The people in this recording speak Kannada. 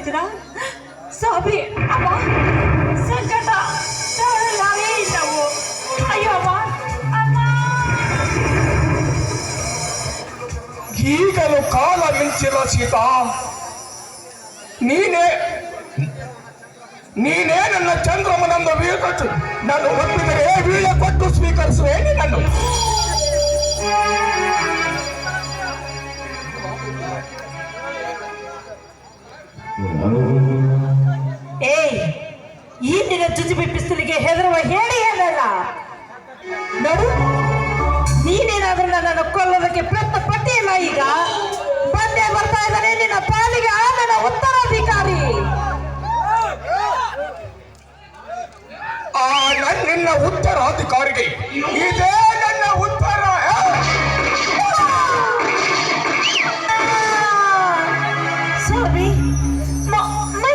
ಮಾಡಿದ್ದೀರಾ ಸ್ವಾಮಿ? ಅಮ್ಮ ಸಂಕಟ ತಾಳಲಾರೇ ಇಲ್ಲವು. ಅಯ್ಯೋ ಅಮ್ಮ, ಅಮ್ಮ. ಈಗಲೂ ಕಾಲ ಮಿಂಚಿಲ್ಲ ಸೀತಾ. ನೀನೇ ನನ್ನ ಚಂದ್ರಮನಂದು ವೀರಕೊಟ್ಟು ನಾನು ಒಪ್ಪಿದರೆ ವೀಳ್ಯ ಕೊಟ್ಟು ಸ್ವೀಕರಿಸುವೆ ನಿನ್ನನ್ನು. ಈ ನಿನ್ನ ಜುಜುಬಿ ಪಿಸ್ತಲಿಗೆ ಹೆದರುವ ಹೇಳಿ ಹೇಳಲ್ಲ ನೋಡು. ನೀನೇನಾದ್ರೂ ನನ್ನನ್ನು ಕೊಲ್ಲೋದಕ್ಕೆ ಪ್ರಯತ್ನ ಪಟ್ಟಿಲ್ಲ. ಈಗ ಬಂದೇ ಬರ್ತಾ ಇದ್ದಾನೆ ನಿನ್ನ ಪಾಲಿಗೆ ಆ ನನ್ನ ಉತ್ತರಾಧಿಕಾರಿ. ನಿನ್ನ ಉತ್ತರಾಧಿಕಾರಿಗೆ ಇದೇ ನನ್ನ ಉತ್ತರ. ಸ್ವಾಮಿ